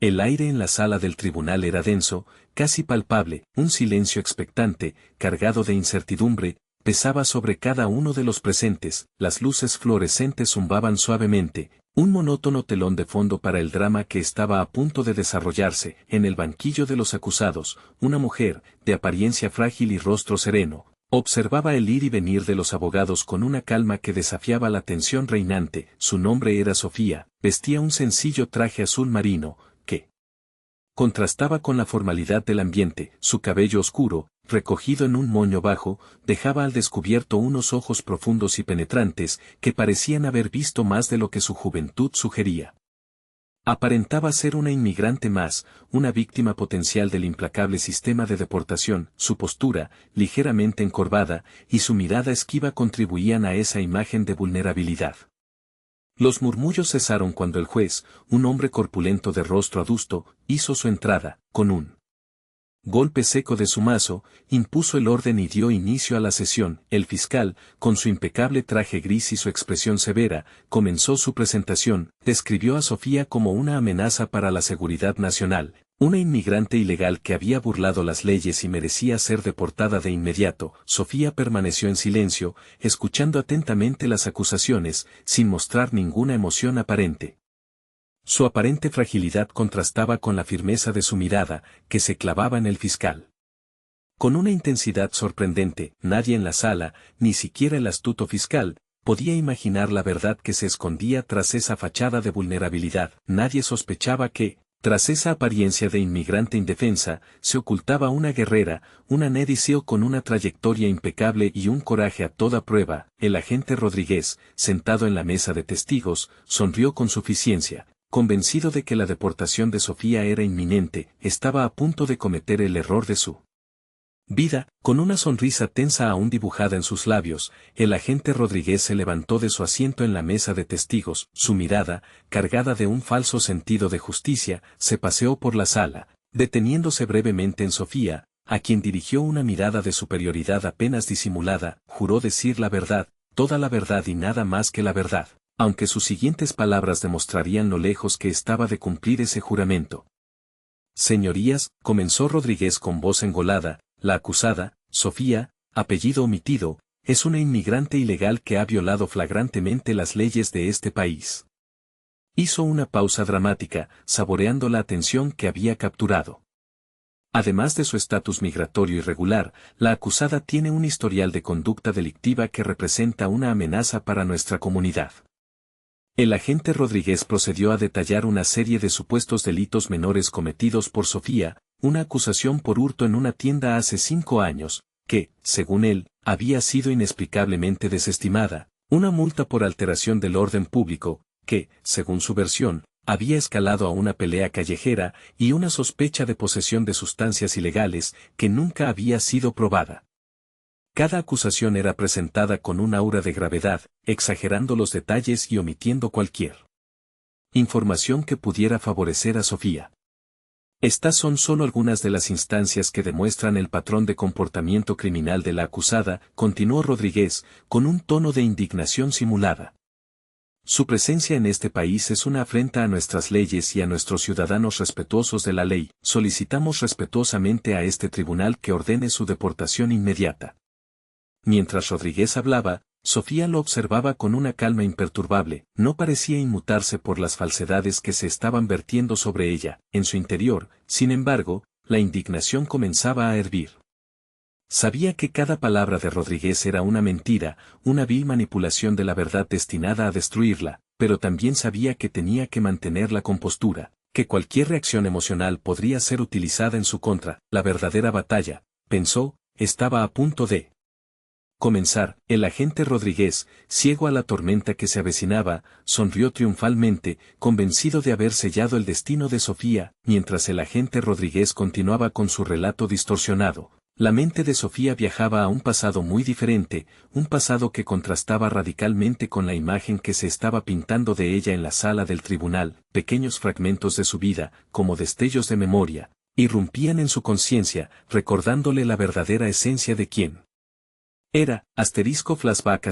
El aire en la sala del tribunal era denso, casi palpable, un silencio expectante, cargado de incertidumbre, pesaba sobre cada uno de los presentes, las luces fluorescentes zumbaban suavemente, un monótono telón de fondo para el drama que estaba a punto de desarrollarse. En el banquillo de los acusados, una mujer, de apariencia frágil y rostro sereno, observaba el ir y venir de los abogados con una calma que desafiaba la tensión reinante. Su nombre era Sofía, vestía un sencillo traje azul marino, que contrastaba con la formalidad del ambiente. Su cabello oscuro, recogido en un moño bajo, dejaba al descubierto unos ojos profundos y penetrantes, que parecían haber visto más de lo que su juventud sugería. Aparentaba ser una inmigrante más, una víctima potencial del implacable sistema de deportación. Su postura, ligeramente encorvada, y su mirada esquiva contribuían a esa imagen de vulnerabilidad. Los murmullos cesaron cuando el juez, un hombre corpulento de rostro adusto, hizo su entrada. Con un golpe seco de su mazo, impuso el orden y dio inicio a la sesión. El fiscal, con su impecable traje gris y su expresión severa, comenzó su presentación. Describió a Sofía como una amenaza para la seguridad nacional, una inmigrante ilegal que había burlado las leyes y merecía ser deportada de inmediato. Sofía permaneció en silencio, escuchando atentamente las acusaciones, sin mostrar ninguna emoción aparente. Su aparente fragilidad contrastaba con la firmeza de su mirada, que se clavaba en el fiscal. Con una intensidad sorprendente, nadie en la sala, ni siquiera el astuto fiscal, podía imaginar la verdad que se escondía tras esa fachada de vulnerabilidad. Nadie sospechaba que, tras esa apariencia de inmigrante indefensa, se ocultaba una guerrera, una Neddy Seal con una trayectoria impecable y un coraje a toda prueba. El agente Rodríguez, sentado en la mesa de testigos, sonrió con suficiencia. Convencido de que la deportación de Sofía era inminente, estaba a punto de cometer el error de su vida. Con una sonrisa tensa aún dibujada en sus labios, el agente Rodríguez se levantó de su asiento en la mesa de testigos. Su mirada, cargada de un falso sentido de justicia, se paseó por la sala, deteniéndose brevemente en Sofía, a quien dirigió una mirada de superioridad apenas disimulada. Juró decir la verdad, toda la verdad y nada más que la verdad, aunque sus siguientes palabras demostrarían lo lejos que estaba de cumplir ese juramento. Señorías, comenzó Rodríguez con voz engolada, la acusada, Sofía, apellido omitido, es una inmigrante ilegal que ha violado flagrantemente las leyes de este país. Hizo una pausa dramática, saboreando la atención que había capturado. Además de su estatus migratorio irregular, la acusada tiene un historial de conducta delictiva que representa una amenaza para nuestra comunidad. El agente Rodríguez procedió a detallar una serie de supuestos delitos menores cometidos por Sofía, una acusación por hurto en una tienda hace 5 años, que, según él, había sido inexplicablemente desestimada, una multa por alteración del orden público, que, según su versión, había escalado a una pelea callejera, y una sospecha de posesión de sustancias ilegales, que nunca había sido probada. Cada acusación era presentada con un aura de gravedad, exagerando los detalles y omitiendo cualquier información que pudiera favorecer a Sofía. Estas son solo algunas de las instancias que demuestran el patrón de comportamiento criminal de la acusada, continuó Rodríguez, con un tono de indignación simulada. Su presencia en este país es una afrenta a nuestras leyes y a nuestros ciudadanos respetuosos de la ley. Solicitamos respetuosamente a este tribunal que ordene su deportación inmediata. Mientras Rodríguez hablaba, Sofía lo observaba con una calma imperturbable, no parecía inmutarse por las falsedades que se estaban vertiendo sobre ella. En su interior, sin embargo, la indignación comenzaba a hervir. Sabía que cada palabra de Rodríguez era una mentira, una vil manipulación de la verdad destinada a destruirla, pero también sabía que tenía que mantener la compostura, que cualquier reacción emocional podría ser utilizada en su contra. La verdadera batalla, pensó, estaba a punto de comenzar. El agente Rodríguez, ciego a la tormenta que se avecinaba, sonrió triunfalmente, convencido de haber sellado el destino de Sofía. Mientras el agente Rodríguez continuaba con su relato distorsionado, la mente de Sofía viajaba a un pasado muy diferente, un pasado que contrastaba radicalmente con la imagen que se estaba pintando de ella en la sala del tribunal. Pequeños fragmentos de su vida, como destellos de memoria, irrumpían en su conciencia, recordándole la verdadera esencia de quién era. Flashback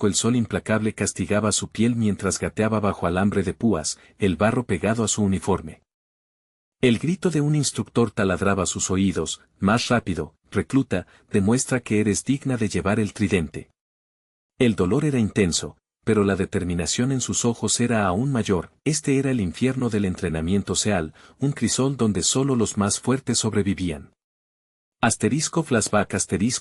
el sol implacable castigaba su piel mientras gateaba bajo alambre de púas, el barro pegado a su uniforme. El grito de un instructor taladraba sus oídos. Más rápido, recluta, demuestra que eres digna de llevar el tridente. El dolor era intenso, pero la determinación en sus ojos era aún mayor. Este era el infierno del entrenamiento SEAL, un crisol donde solo los más fuertes sobrevivían. Flashback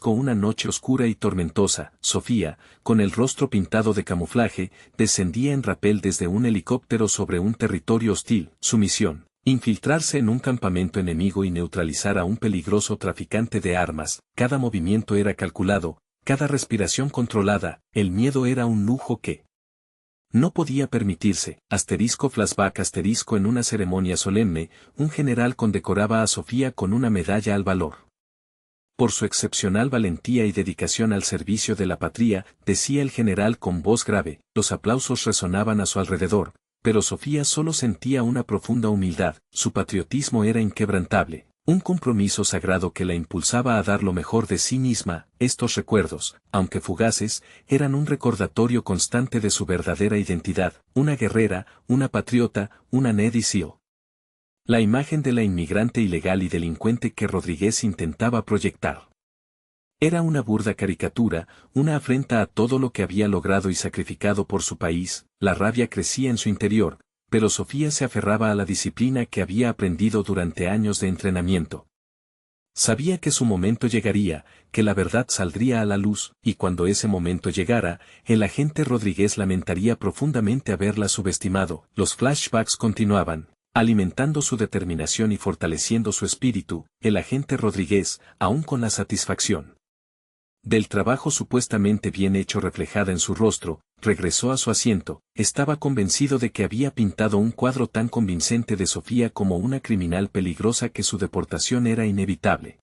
una noche oscura y tormentosa, Sofía, con el rostro pintado de camuflaje, descendía en rapel desde un helicóptero sobre un territorio hostil. Su misión: infiltrarse en un campamento enemigo y neutralizar a un peligroso traficante de armas. Cada movimiento era calculado, cada respiración controlada. El miedo era un lujo que no podía permitirse. Flashback en una ceremonia solemne, un general condecoraba a Sofía con una medalla al valor. Por su excepcional valentía y dedicación al servicio de la patria, decía el general con voz grave. Los aplausos resonaban a su alrededor, pero Sofía solo sentía una profunda humildad. Su patriotismo era inquebrantable, un compromiso sagrado que la impulsaba a dar lo mejor de sí misma. Estos recuerdos, aunque fugaces, eran un recordatorio constante de su verdadera identidad: una guerrera, una patriota, una Navy SEAL. La imagen de la inmigrante ilegal y delincuente que Rodríguez intentaba proyectar era una burda caricatura, una afrenta a todo lo que había logrado y sacrificado por su país. La rabia crecía en su interior, pero Sofía se aferraba a la disciplina que había aprendido durante años de entrenamiento. Sabía que su momento llegaría, que la verdad saldría a la luz, y cuando ese momento llegara, el agente Rodríguez lamentaría profundamente haberla subestimado. Los flashbacks continuaban, alimentando su determinación y fortaleciendo su espíritu. El agente Rodríguez, aún con la satisfacción del trabajo supuestamente bien hecho reflejada en su rostro, regresó a su asiento. Estaba convencido de que había pintado un cuadro tan convincente de Sofía como una criminal peligrosa que su deportación era inevitable.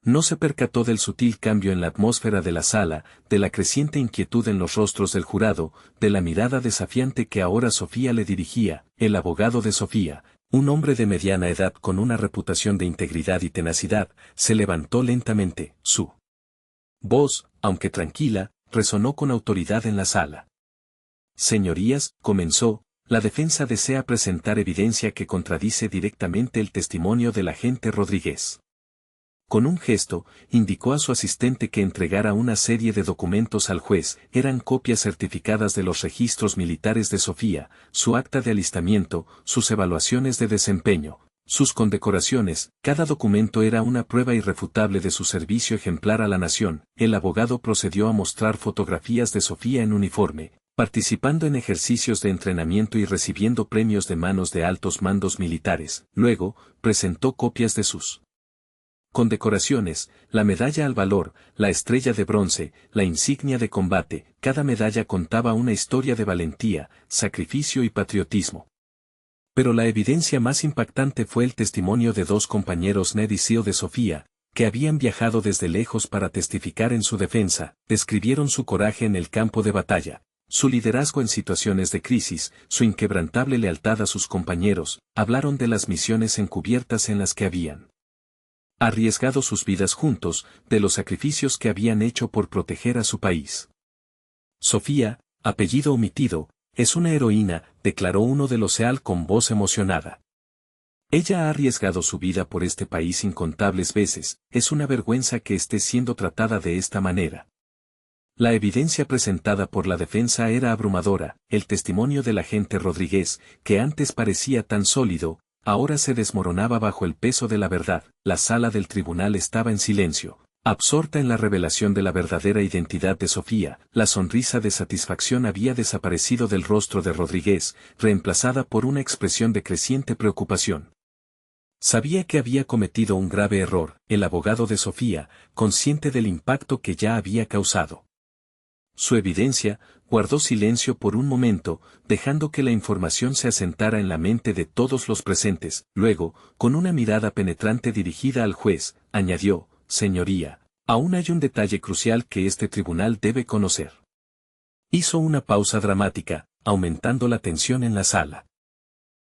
No se percató del sutil cambio en la atmósfera de la sala, de la creciente inquietud en los rostros del jurado, de la mirada desafiante que ahora Sofía le dirigía. El abogado de Sofía, un hombre de mediana edad con una reputación de integridad y tenacidad, se levantó lentamente. Su voz, aunque tranquila, resonó con autoridad en la sala. Señorías, comenzó, la defensa desea presentar evidencia que contradice directamente el testimonio del agente Rodríguez. Con un gesto, indicó a su asistente que entregara una serie de documentos al juez. Eran copias certificadas de los registros militares de Sofía, su acta de alistamiento, sus evaluaciones de desempeño, sus condecoraciones. Cada documento era una prueba irrefutable de su servicio ejemplar a la nación. El abogado procedió a mostrar fotografías de Sofía en uniforme, participando en ejercicios de entrenamiento y recibiendo premios de manos de altos mandos militares. Luego, presentó copias de sus condecoraciones: la medalla al valor, la estrella de bronce, la insignia de combate. Cada medalla contaba una historia de valentía, sacrificio y patriotismo. Pero la evidencia más impactante fue el testimonio de dos compañeros Navy SEAL de Sofía, que habían viajado desde lejos para testificar en su defensa. Describieron su coraje en el campo de batalla, su liderazgo en situaciones de crisis, su inquebrantable lealtad a sus compañeros. Hablaron de las misiones encubiertas en las que habían arriesgado sus vidas juntos, de los sacrificios que habían hecho por proteger a su país. Sofía, apellido omitido, es una heroína, declaró uno de los SEAL con voz emocionada. Ella ha arriesgado su vida por este país incontables veces. Es una vergüenza que esté siendo tratada de esta manera. La evidencia presentada por la defensa era abrumadora. El testimonio del agente Rodríguez, que antes parecía tan sólido, ahora se desmoronaba bajo el peso de la verdad. La sala del tribunal estaba en silencio, absorta en la revelación de la verdadera identidad de Sofía. La sonrisa de satisfacción había desaparecido del rostro de Rodríguez, reemplazada por una expresión de creciente preocupación. Sabía que había cometido un grave error. El abogado de Sofía, consciente del impacto que ya había causado su evidencia, guardó silencio por un momento, dejando que la información se asentara en la mente de todos los presentes. Luego, con una mirada penetrante dirigida al juez, añadió: señoría, aún hay un detalle crucial que este tribunal debe conocer. Hizo una pausa dramática, aumentando la tensión en la sala.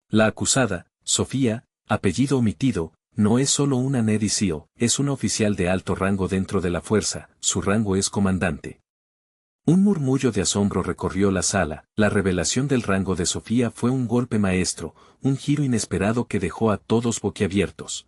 La acusada, Sofía, apellido omitido, no es solo una Navy SEAL, es una oficial de alto rango dentro de la fuerza. Su rango es comandante. Un murmullo de asombro recorrió la sala, la revelación del rango de Sofía fue un golpe maestro, un giro inesperado que dejó a todos boquiabiertos.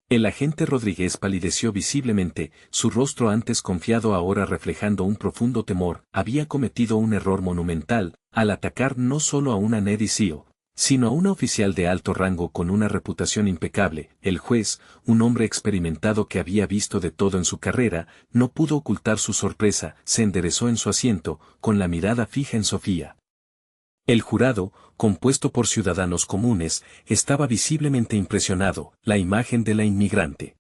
El agente Rodríguez palideció visiblemente, su rostro antes confiado ahora reflejando un profundo temor, había cometido un error monumental, al atacar no solo a una Navy SEAL, sino a una oficial de alto rango con una reputación impecable. El juez, un hombre experimentado que había visto de todo en su carrera, no pudo ocultar su sorpresa, se enderezó en su asiento, con la mirada fija en Sofía. El jurado, compuesto por ciudadanos comunes, estaba visiblemente impresionado, la imagen de la inmigrante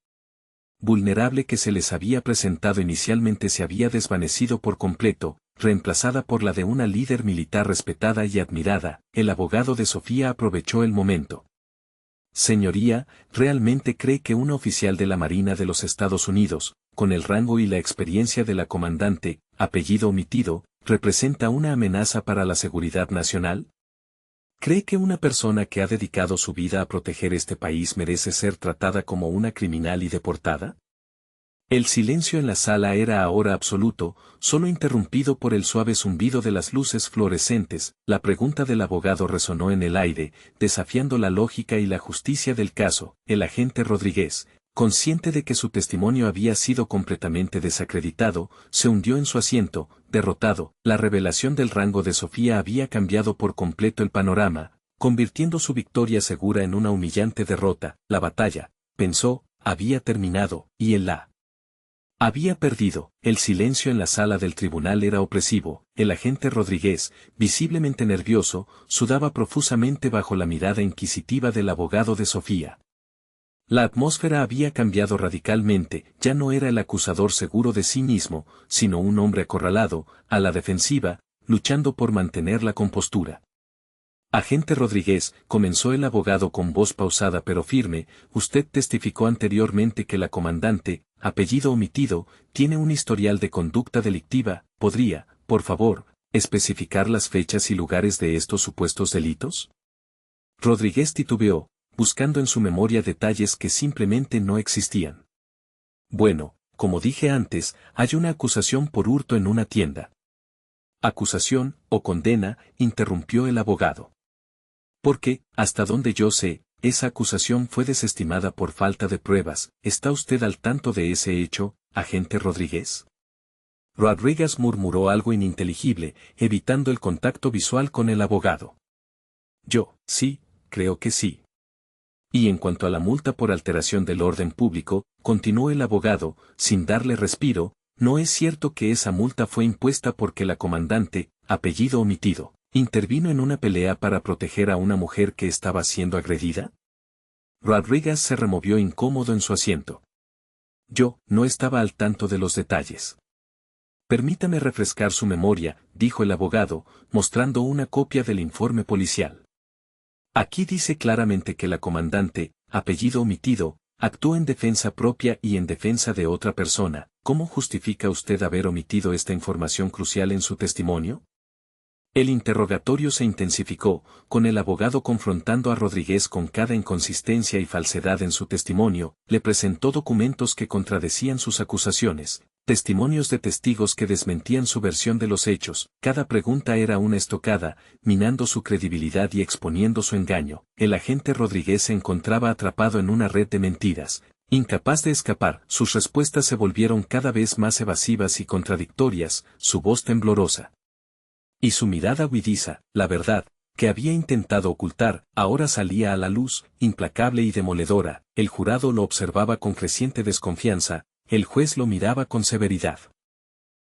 vulnerable que se les había presentado inicialmente se había desvanecido por completo, reemplazada por la de una líder militar respetada y admirada. El abogado de Sofía aprovechó el momento. Señoría, ¿realmente cree que una oficial de la Marina de los Estados Unidos, con el rango y la experiencia de la comandante, apellido omitido, representa una amenaza para la seguridad nacional? ¿Cree que una persona que ha dedicado su vida a proteger este país merece ser tratada como una criminal y deportada? El silencio en la sala era ahora absoluto, solo interrumpido por el suave zumbido de las luces fluorescentes. La pregunta del abogado resonó en el aire, desafiando la lógica y la justicia del caso. El agente Rodríguez, consciente de que su testimonio había sido completamente desacreditado, se hundió en su asiento, derrotado. La revelación del rango de Sofía había cambiado por completo el panorama, convirtiendo su victoria segura en una humillante derrota. La batalla, pensó, había terminado, y él la había perdido. El silencio en la sala del tribunal era opresivo. El agente Rodríguez, visiblemente nervioso, sudaba profusamente bajo la mirada inquisitiva del abogado de Sofía. La atmósfera había cambiado radicalmente, ya no era el acusador seguro de sí mismo, sino un hombre acorralado, a la defensiva, luchando por mantener la compostura. Agente Rodríguez, comenzó el abogado con voz pausada pero firme, usted testificó anteriormente que la comandante, apellido omitido, tiene un historial de conducta delictiva. ¿Podría, por favor, especificar las fechas y lugares de estos supuestos delitos? Rodríguez titubeó, buscando en su memoria detalles que simplemente no existían. Bueno, como dije antes, hay una acusación por hurto en una tienda. ¿Acusación, o condena?, interrumpió el abogado. Porque, hasta donde yo sé, esa acusación fue desestimada por falta de pruebas. ¿Está usted al tanto de ese hecho, agente Rodríguez? Rodríguez murmuró algo ininteligible, evitando el contacto visual con el abogado. Sí, creo que sí. Y en cuanto a la multa por alteración del orden público, continuó el abogado, sin darle respiro, ¿no es cierto que esa multa fue impuesta porque la comandante, apellido omitido, intervino en una pelea para proteger a una mujer que estaba siendo agredida? Rodríguez se removió incómodo en su asiento. Yo no estaba al tanto de los detalles. Permítame refrescar su memoria, dijo el abogado, mostrando una copia del informe policial. Aquí dice claramente que la comandante, apellido omitido, actuó en defensa propia y en defensa de otra persona. ¿Cómo justifica usted haber omitido esta información crucial en su testimonio? El interrogatorio se intensificó, con el abogado confrontando a Rodríguez con cada inconsistencia y falsedad en su testimonio. Le presentó documentos que contradecían sus acusaciones, testimonios de testigos que desmentían su versión de los hechos. Cada pregunta era una estocada, minando su credibilidad y exponiendo su engaño. El agente Rodríguez se encontraba atrapado en una red de mentiras, incapaz de escapar. Sus respuestas se volvieron cada vez más evasivas y contradictorias, su voz temblorosa y su mirada huidiza. La verdad, que había intentado ocultar, ahora salía a la luz, implacable y demoledora. El jurado lo observaba con creciente desconfianza, el juez lo miraba con severidad.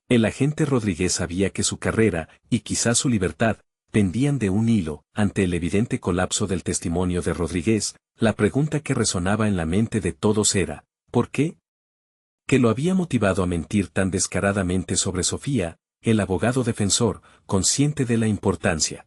El agente Rodríguez sabía que su carrera, y quizás su libertad, pendían de un hilo. Ante el evidente colapso del testimonio de Rodríguez, la pregunta que resonaba en la mente de todos era, ¿por qué? ¿Qué lo había motivado a mentir tan descaradamente sobre Sofía? El abogado defensor, consciente de la importancia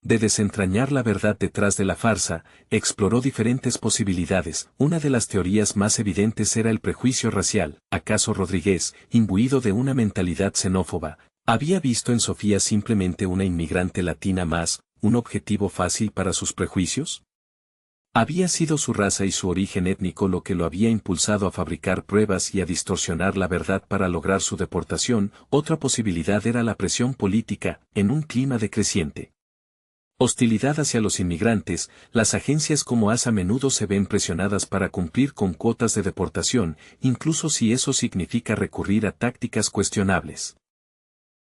de desentrañar la verdad detrás de la farsa, exploró diferentes posibilidades. Una de las teorías más evidentes era el prejuicio racial. ¿Acaso Rodríguez, imbuido de una mentalidad xenófoba, había visto en Sofía simplemente una inmigrante latina más, un objetivo fácil para sus prejuicios? Había sido su raza y su origen étnico lo que lo había impulsado a fabricar pruebas y a distorsionar la verdad para lograr su deportación. Otra posibilidad era la presión política, en un clima decreciente hostilidad hacia los inmigrantes. Las agencias como AS a menudo se ven presionadas para cumplir con cuotas de deportación, incluso si eso significa recurrir a tácticas cuestionables.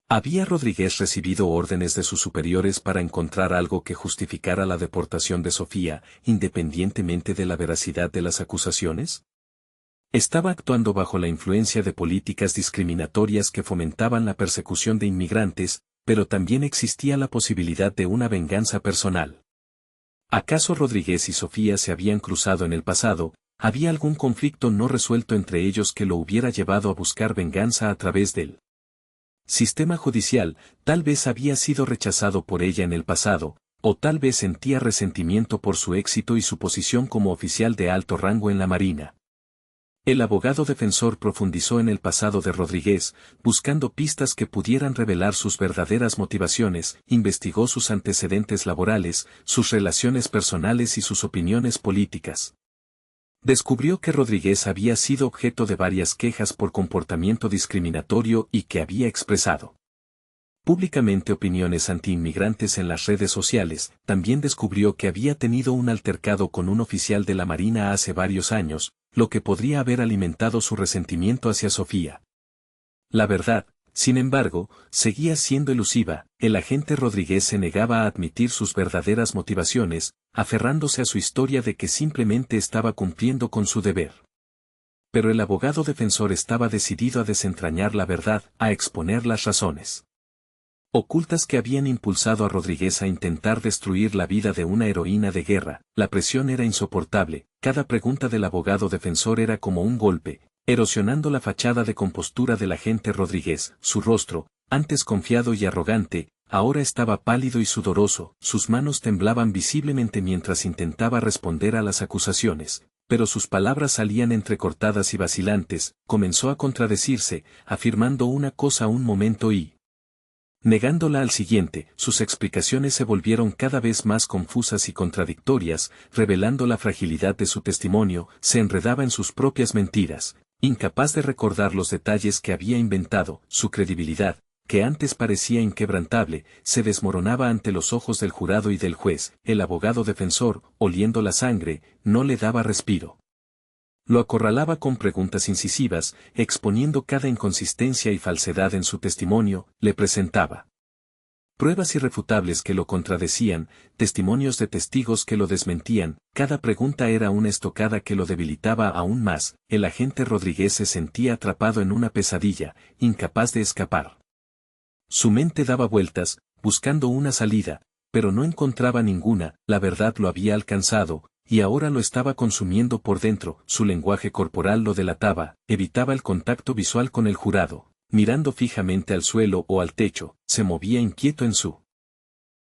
¿Había Rodríguez recibido órdenes de sus superiores para encontrar algo que justificara la deportación de Sofía, independientemente de la veracidad de las acusaciones? Estaba actuando bajo la influencia de políticas discriminatorias que fomentaban la persecución de inmigrantes, pero también existía la posibilidad de una venganza personal. ¿Acaso Rodríguez y Sofía se habían cruzado en el pasado? ¿Había algún conflicto no resuelto entre ellos que lo hubiera llevado a buscar venganza a través del sistema judicial? Tal vez había sido rechazado por ella en el pasado, o tal vez sentía resentimiento por su éxito y su posición como oficial de alto rango en la Marina. El abogado defensor profundizó en el pasado de Rodríguez, buscando pistas que pudieran revelar sus verdaderas motivaciones, investigó sus antecedentes laborales, sus relaciones personales y sus opiniones políticas. Descubrió que Rodríguez había sido objeto de varias quejas por comportamiento discriminatorio y que había expresado públicamente opiniones anti-inmigrantes en las redes sociales. También descubrió que había tenido un altercado con un oficial de la Marina hace varios años, lo que podría haber alimentado su resentimiento hacia Sofía. La verdad, sin embargo, seguía siendo elusiva. El agente Rodríguez se negaba a admitir sus verdaderas motivaciones, aferrándose a su historia de que simplemente estaba cumpliendo con su deber. Pero el abogado defensor estaba decidido a desentrañar la verdad, a exponer las razones ocultas que habían impulsado a Rodríguez a intentar destruir la vida de una heroína de guerra. La presión era insoportable, cada pregunta del abogado defensor era como un golpe, erosionando la fachada de compostura del agente Rodríguez. Su rostro, antes confiado y arrogante, ahora estaba pálido y sudoroso, sus manos temblaban visiblemente mientras intentaba responder a las acusaciones, pero sus palabras salían entrecortadas y vacilantes. Comenzó a contradecirse, afirmando una cosa un momento y negándola al siguiente. Sus explicaciones se volvieron cada vez más confusas y contradictorias, revelando la fragilidad de su testimonio. Se enredaba en sus propias mentiras, incapaz de recordar los detalles que había inventado. Su credibilidad, que antes parecía inquebrantable, se desmoronaba ante los ojos del jurado y del juez. El abogado defensor, oliendo la sangre, no le daba respiro. Lo acorralaba con preguntas incisivas, exponiendo cada inconsistencia y falsedad en su testimonio. Le presentaba pruebas irrefutables que lo contradecían, testimonios de testigos que lo desmentían. Cada pregunta era una estocada que lo debilitaba aún más. El agente Rodríguez se sentía atrapado en una pesadilla, incapaz de escapar. Su mente daba vueltas, buscando una salida, pero no encontraba ninguna. La verdad lo había alcanzado, y ahora lo estaba consumiendo por dentro. Su lenguaje corporal lo delataba, evitaba el contacto visual con el jurado, mirando fijamente al suelo o al techo, se movía inquieto en su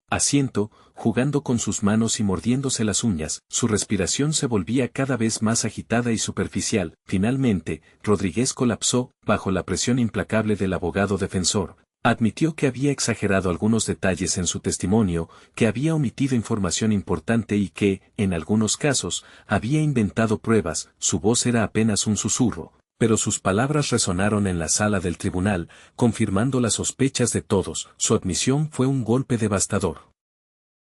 asiento, jugando con sus manos y mordiéndose las uñas. Su respiración se volvía cada vez más agitada y superficial. Finalmente, Rodríguez colapsó, bajo la presión implacable del abogado defensor. Admitió que había exagerado algunos detalles en su testimonio, que había omitido información importante y que, en algunos casos, había inventado pruebas. Su voz era apenas un susurro, pero sus palabras resonaron en la sala del tribunal, confirmando las sospechas de todos. Su admisión fue un golpe devastador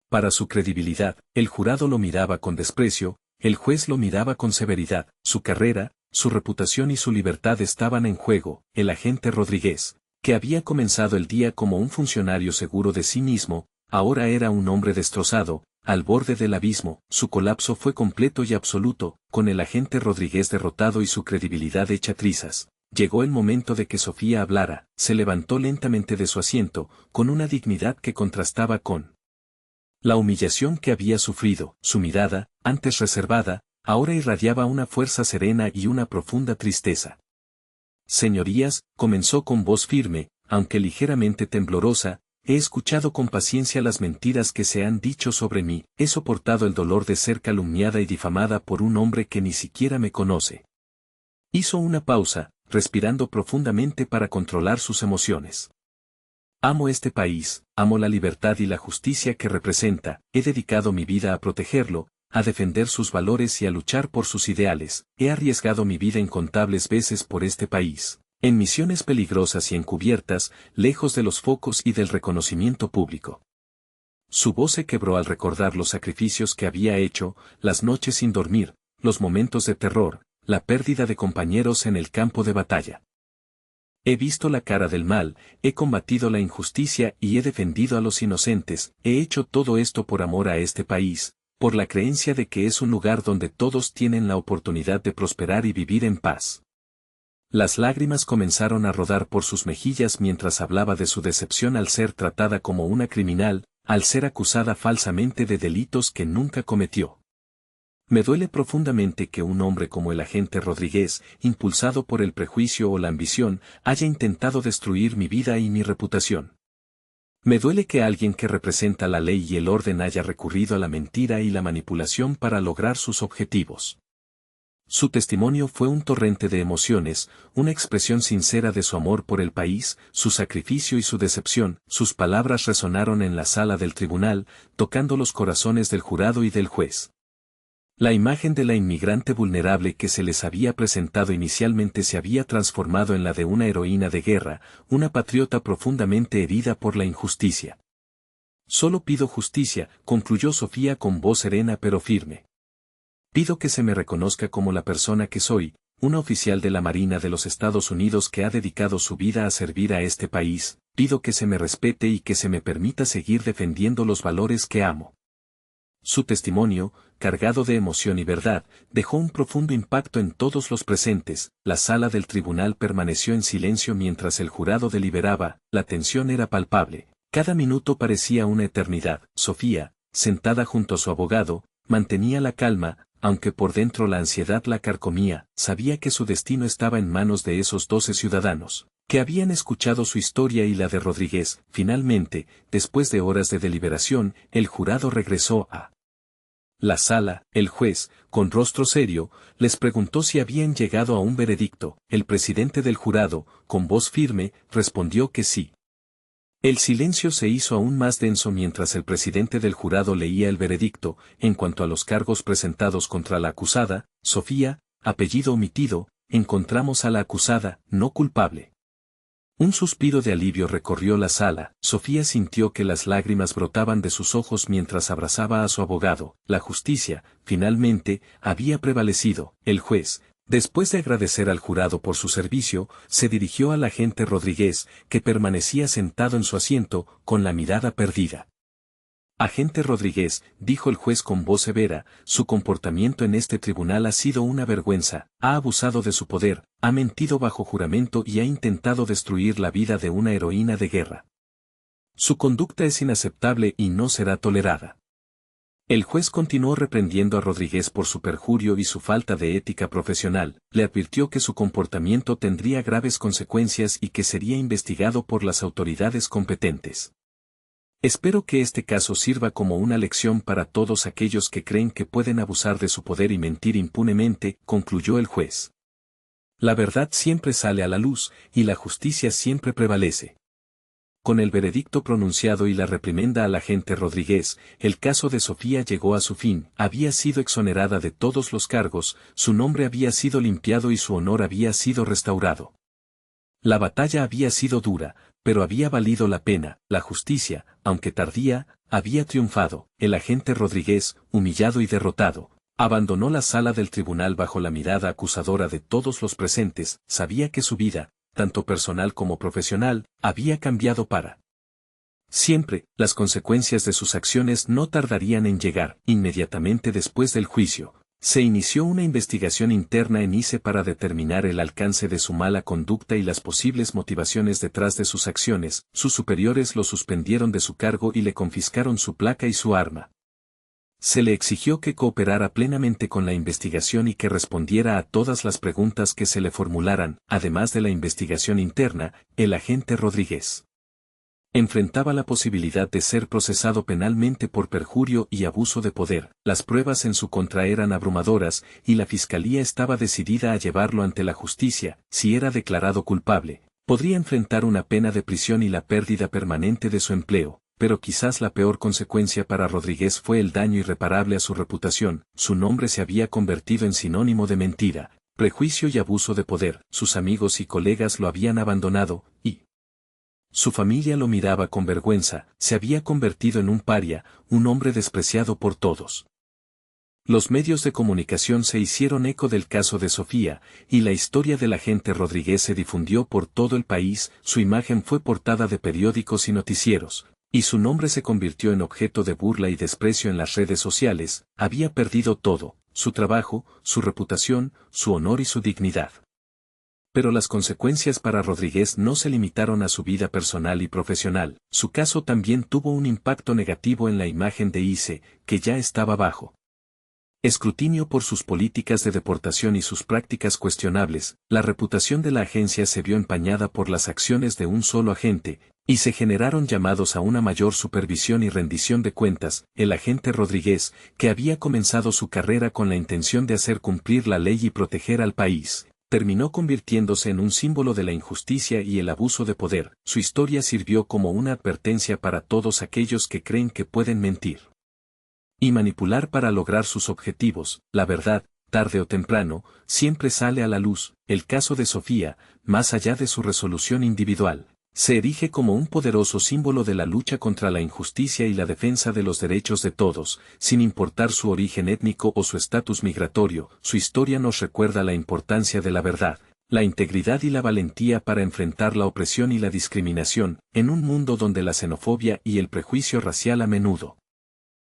para su credibilidad. El jurado lo miraba con desprecio, el juez lo miraba con severidad. Su carrera, su reputación y su libertad estaban en juego. El agente Rodríguez, que había comenzado el día como un funcionario seguro de sí mismo, ahora era un hombre destrozado, al borde del abismo. Su colapso fue completo y absoluto. Con el agente Rodríguez derrotado y su credibilidad hecha trizas, llegó el momento de que Sofía hablara. Se levantó lentamente de su asiento, con una dignidad que contrastaba con la humillación que había sufrido. Su mirada, antes reservada, ahora irradiaba una fuerza serena y una profunda tristeza. Señorías, comenzó con voz firme, aunque ligeramente temblorosa, he escuchado con paciencia las mentiras que se han dicho sobre mí, he soportado el dolor de ser calumniada y difamada por un hombre que ni siquiera me conoce. Hizo una pausa, respirando profundamente para controlar sus emociones. Amo este país, amo la libertad y la justicia que representa, he dedicado mi vida a protegerlo, a defender sus valores y a luchar por sus ideales. He arriesgado mi vida incontables veces por este país, en misiones peligrosas y encubiertas, lejos de los focos y del reconocimiento público. Su voz se quebró al recordar los sacrificios que había hecho, las noches sin dormir, los momentos de terror, la pérdida de compañeros en el campo de batalla. He visto la cara del mal, he combatido la injusticia y he defendido a los inocentes. He hecho todo esto por amor a este país, por la creencia de que es un lugar donde todos tienen la oportunidad de prosperar y vivir en paz. Las lágrimas comenzaron a rodar por sus mejillas mientras hablaba de su decepción al ser tratada como una criminal, al ser acusada falsamente de delitos que nunca cometió. Me duele profundamente que un hombre como el agente Rodríguez, impulsado por el prejuicio o la ambición, haya intentado destruir mi vida y mi reputación. Me duele que alguien que representa la ley y el orden haya recurrido a la mentira y la manipulación para lograr sus objetivos. Su testimonio fue un torrente de emociones, una expresión sincera de su amor por el país, su sacrificio y su decepción. Sus palabras resonaron en la sala del tribunal, tocando los corazones del jurado y del juez. La imagen de la inmigrante vulnerable que se les había presentado inicialmente se había transformado en la de una heroína de guerra, una patriota profundamente herida por la injusticia. Solo pido justicia, concluyó Sofía con voz serena pero firme. Pido que se me reconozca como la persona que soy, una oficial de la Marina de los Estados Unidos que ha dedicado su vida a servir a este país. Pido que se me respete y que se me permita seguir defendiendo los valores que amo. Su testimonio, cargado de emoción y verdad, dejó un profundo impacto en todos los presentes. La sala del tribunal permaneció en silencio mientras el jurado deliberaba. La tensión era palpable. Cada minuto parecía una eternidad. Sofía, sentada junto a su abogado, mantenía la calma, aunque por dentro la ansiedad la carcomía. Sabía que su destino estaba en manos de esos 12 ciudadanos, que habían escuchado su historia y la de Rodríguez. Finalmente, después de horas de deliberación, el jurado regresó a la sala. El juez, con rostro serio, les preguntó si habían llegado a un veredicto. El presidente del jurado, con voz firme, respondió que sí. El silencio se hizo aún más denso mientras el presidente del jurado leía el veredicto. En cuanto a los cargos presentados contra la acusada, Sofía, apellido omitido, encontramos a la acusada no culpable. Un suspiro de alivio recorrió la sala. Sofía sintió que las lágrimas brotaban de sus ojos mientras abrazaba a su abogado. La justicia, finalmente, había prevalecido. El juez, después de agradecer al jurado por su servicio, se dirigió al agente Rodríguez, que permanecía sentado en su asiento, con la mirada perdida. Agente Rodríguez, dijo el juez con voz severa, su comportamiento en este tribunal ha sido una vergüenza, ha abusado de su poder, ha mentido bajo juramento y ha intentado destruir la vida de una heroína de guerra. Su conducta es inaceptable y no será tolerada. El juez continuó reprendiendo a Rodríguez por su perjurio y su falta de ética profesional. Le advirtió que su comportamiento tendría graves consecuencias y que sería investigado por las autoridades competentes. Espero que este caso sirva como una lección para todos aquellos que creen que pueden abusar de su poder y mentir impunemente, concluyó el juez. La verdad siempre sale a la luz, y la justicia siempre prevalece. Con el veredicto pronunciado y la reprimenda al agente Rodríguez, el caso de Sofía llegó a su fin. Había sido exonerada de todos los cargos, su nombre había sido limpiado y su honor había sido restaurado. La batalla había sido dura, pero había valido la pena. La justicia, aunque tardía, había triunfado. El agente Rodríguez, humillado y derrotado, abandonó la sala del tribunal bajo la mirada acusadora de todos los presentes. Sabía que su vida, tanto personal como profesional, había cambiado para siempre. Las consecuencias de sus acciones no tardarían en llegar. Inmediatamente después del juicio, se inició una investigación interna en ICE para determinar el alcance de su mala conducta y las posibles motivaciones detrás de sus acciones. Sus superiores lo suspendieron de su cargo y le confiscaron su placa y su arma. Se le exigió que cooperara plenamente con la investigación y que respondiera a todas las preguntas que se le formularan. Además de la investigación interna, el agente Rodríguez enfrentaba la posibilidad de ser procesado penalmente por perjurio y abuso de poder. Las pruebas en su contra eran abrumadoras, y la fiscalía estaba decidida a llevarlo ante la justicia. Si era declarado culpable, podría enfrentar una pena de prisión y la pérdida permanente de su empleo. pero quizás la peor consecuencia para Rodríguez fue el daño irreparable a su reputación. Su nombre se había convertido en sinónimo de mentira, prejuicio y abuso de poder. Sus amigos y colegas lo habían abandonado, y su familia lo miraba con vergüenza. Se había convertido en un paria, un hombre despreciado por todos. Los medios de comunicación se hicieron eco del caso de Sofía, y la historia del agente Rodríguez se difundió por todo el país. Su imagen fue portada de periódicos y noticieros, y su nombre se convirtió en objeto de burla y desprecio en las redes sociales. Había perdido todo: su trabajo, su reputación, su honor y su dignidad. Pero las consecuencias para Rodríguez no se limitaron a su vida personal y profesional. Su caso también tuvo un impacto negativo en la imagen de ICE, que ya estaba bajo escrutinio por sus políticas de deportación y sus prácticas cuestionables. La reputación de la agencia se vio empañada por las acciones de un solo agente, y se generaron llamados a una mayor supervisión y rendición de cuentas. El agente Rodríguez, que había comenzado su carrera con la intención de hacer cumplir la ley y proteger al país, terminó convirtiéndose en un símbolo de la injusticia y el abuso de poder. Su historia sirvió como una advertencia para todos aquellos que creen que pueden mentir y manipular para lograr sus objetivos. La verdad, tarde o temprano, siempre sale a la luz. El caso de Sofía, más allá de su resolución individual, se erige como un poderoso símbolo de la lucha contra la injusticia y la defensa de los derechos de todos, sin importar su origen étnico o su estatus migratorio. Su historia nos recuerda la importancia de la verdad, la integridad y la valentía para enfrentar la opresión y la discriminación, en un mundo donde la xenofobia y el prejuicio racial a menudo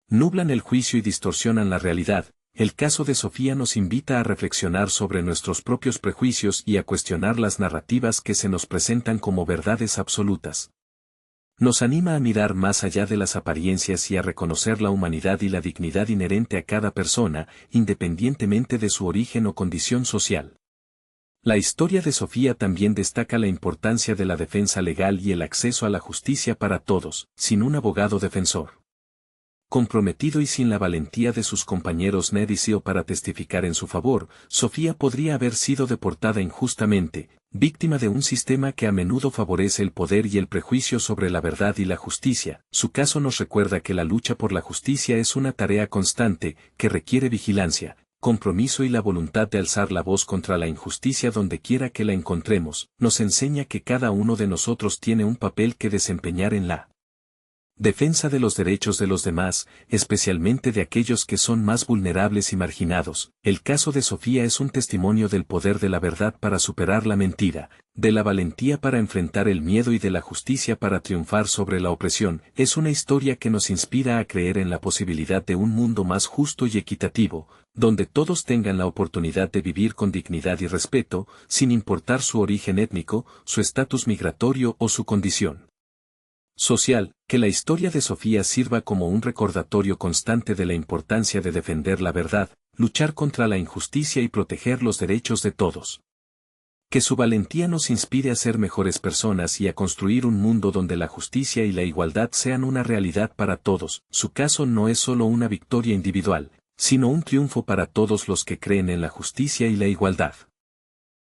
nublan el juicio y distorsionan la realidad. El caso de Sofía nos invita a reflexionar sobre nuestros propios prejuicios y a cuestionar las narrativas que se nos presentan como verdades absolutas. Nos anima a mirar más allá de las apariencias y a reconocer la humanidad y la dignidad inherente a cada persona, independientemente de su origen o condición social. La historia de Sofía también destaca la importancia de la defensa legal y el acceso a la justicia para todos. Sin un abogado defensor comprometido y sin la valentía de sus compañeros Ned y Sio para testificar en su favor, Sofía podría haber sido deportada injustamente, víctima de un sistema que a menudo favorece el poder y el prejuicio sobre la verdad y la justicia. Su caso nos recuerda que la lucha por la justicia es una tarea constante, que requiere vigilancia, compromiso y la voluntad de alzar la voz contra la injusticia donde quiera que la encontremos. Nos enseña que cada uno de nosotros tiene un papel que desempeñar en la defensa de los derechos de los demás, especialmente de aquellos que son más vulnerables y marginados. El caso de Sofía es un testimonio del poder de la verdad para superar la mentira, de la valentía para enfrentar el miedo y de la justicia para triunfar sobre la opresión. Es una historia que nos inspira a creer en la posibilidad de un mundo más justo y equitativo, donde todos tengan la oportunidad de vivir con dignidad y respeto, sin importar su origen étnico, su estatus migratorio o su condición social. Que la historia de Sofía sirva como un recordatorio constante de la importancia de defender la verdad, luchar contra la injusticia y proteger los derechos de todos. Que su valentía nos inspire a ser mejores personas y a construir un mundo donde la justicia y la igualdad sean una realidad para todos. Su caso no es solo una victoria individual, sino un triunfo para todos los que creen en la justicia y la igualdad.